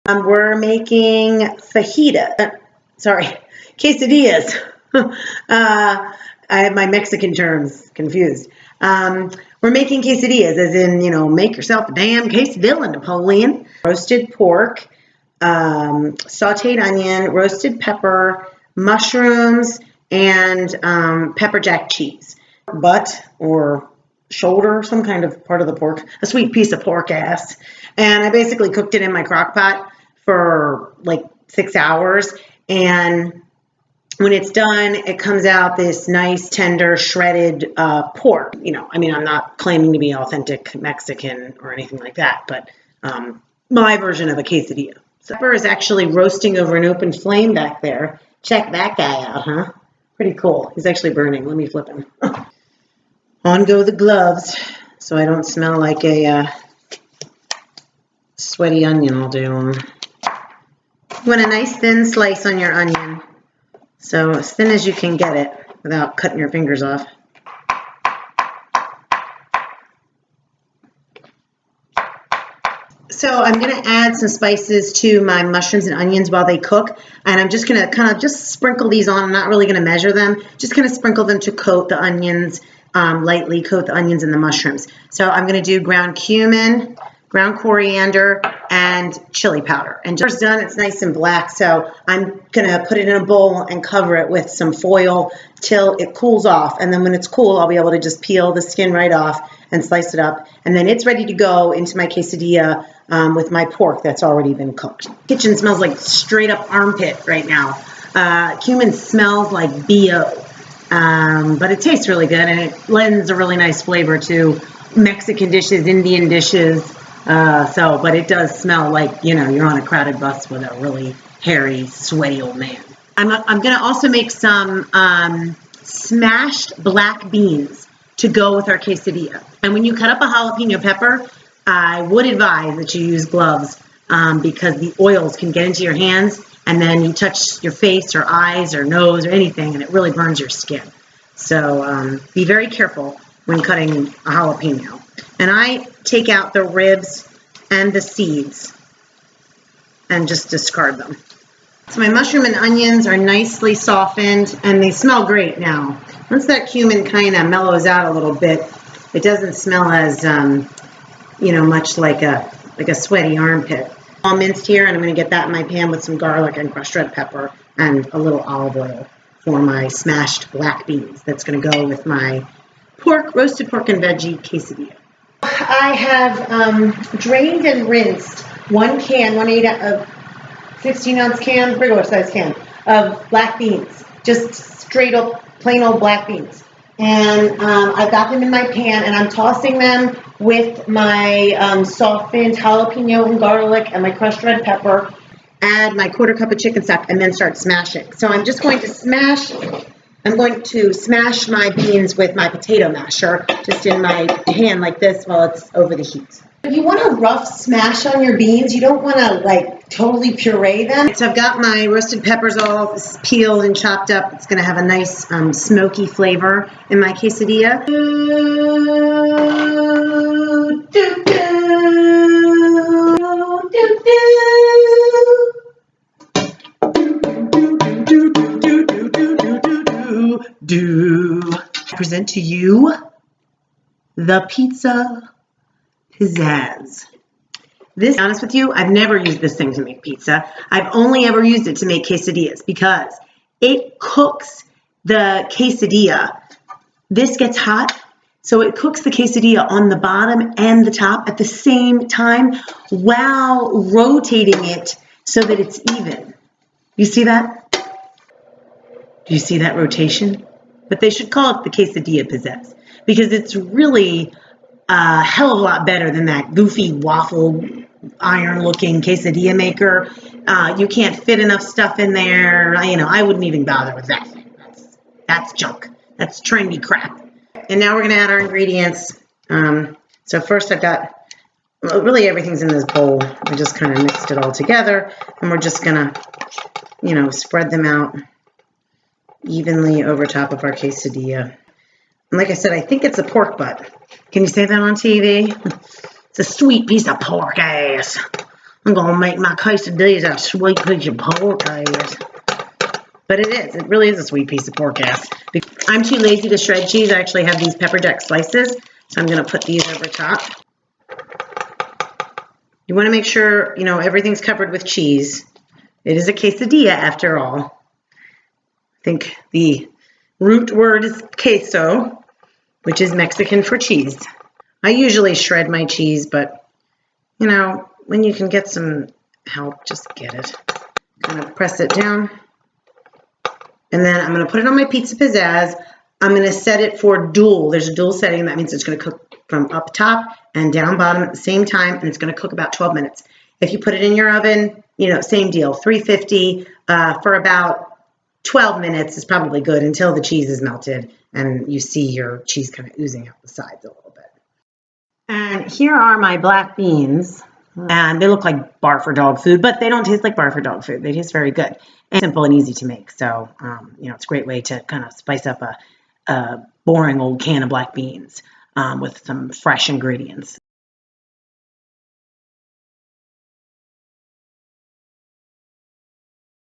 We're making quesadillas. I have my Mexican terms confused. We're making quesadillas, as in, make yourself a damn quesadilla, Napoleon. Roasted pork, sauteed onion, roasted pepper, mushrooms, and pepper jack cheese. Butt or shoulder, some kind of part of the pork, a sweet piece of pork ass. And I basically cooked it in my crock pot for like 6 hours. And when it's done, it comes out this nice, tender, shredded pork. I'm not claiming to be authentic Mexican or anything like that, but my version of a quesadilla. Pepper is actually roasting over an open flame back there. Check that guy out, huh? Pretty cool. He's actually burning. Let me flip him. On go the gloves, so I don't smell like a sweaty onion all day long. You want a nice thin slice on your onion, so as thin as you can get it without cutting your fingers off. So I'm going to add some spices to my mushrooms and onions while they cook, and I'm just going to kind of just sprinkle these on. I'm not really going to measure them, just kind of sprinkle them to coat the onions, lightly coat the onions and the mushrooms. So I'm going to do ground cumin, ground coriander, and chili powder. And just done, it's nice and black, so I'm going to put it in a bowl and cover it with some foil till it cools off. And then when it's cool, I'll be able to just peel the skin right off and slice it up. And then it's ready to go into my quesadilla with my pork that's already been cooked. Kitchen smells like straight up armpit right now. Cumin smells like BO. But it tastes really good, and it lends a really nice flavor to Mexican dishes, Indian dishes. But it does smell like, you're on a crowded bus with a really hairy, sweaty old man. I'm going to also make some smashed black beans to go with our quesadilla. And when you cut up a jalapeno pepper, I would advise that you use gloves because the oils can get into your hands, and then you touch your face or eyes or nose or anything, and it really burns your skin. So be very careful when cutting a jalapeno. And I take out the ribs and the seeds and just discard them. So my mushroom and onions are nicely softened, and they smell great now. Once that cumin kind of mellows out a little bit, it doesn't smell as much like a sweaty armpit. All minced here, and I'm going to get that in my pan with some garlic and crushed red pepper and a little olive oil for my smashed black beans. That's going to go with my roasted pork and veggie quesadilla. I have drained and rinsed 1 can, 16-ounce can, regular size can of black beans, just straight up plain old black beans. And I've got them in my pan, and I'm tossing them with my softened jalapeno and garlic and my crushed red pepper. Add my 1/4 cup of chicken stock, and then start smashing. So I'm just going to smash my beans with my potato masher, just in my hand like this while it's over the heat. If you want a rough smash on your beans, you don't want to totally puree them. So I've got my roasted peppers all peeled and chopped up. It's going to have a nice smoky flavor in my quesadilla. I present to you the pizza pizzazz. To be honest with you, I've never used this thing to make pizza. I've only ever used it to make quesadillas because it cooks the quesadilla. This gets hot, so it cooks the quesadilla on the bottom and the top at the same time while rotating it so that it's even. You see that? Do you see that rotation? But they should call it the quesadilla pizzazz because it's really a hell of a lot better than that goofy waffle iron-looking quesadilla maker. You can't fit enough stuff in there. I wouldn't even bother with that thing. That's junk. That's trendy crap. And now we're going to add our ingredients. So first I've got, really everything's in this bowl. I just kind of mixed it all together, and we're just going to, spread them out evenly over top of our quesadilla. And like I said, I think it's a pork butt. Can you say that on TV? It's a sweet piece of pork ass. I'm going to make my quesadillas out of sweet piece of pork, I guess. But it is. It really is a sweet piece of pork ass. I'm too lazy to shred cheese. I actually have these pepper jack slices. So I'm going to put these over top. You want to make sure, you know, everything's covered with cheese. It is a quesadilla after all. I think the root word is queso, which is Mexican for cheese. I usually shred my cheese, but, you know, when you can get some help, just get it. I'm going to press it down. And then I'm going to put it on my pizza pizzazz. I'm going to set it for dual. There's a dual setting. That means it's going to cook from up top and down bottom at the same time, and it's going to cook about 12 minutes. If you put it in your oven, you know, same deal, 350 for about 12 minutes is probably good until the cheese is melted and you see your cheese kind of oozing out the sides a little bit. And here are my black beans. And they look like bar for dog food, but they don't taste like bar for dog food. They taste very good and simple and easy to make. So, you know, it's a great way to kind of spice up a boring old can of black beans with some fresh ingredients.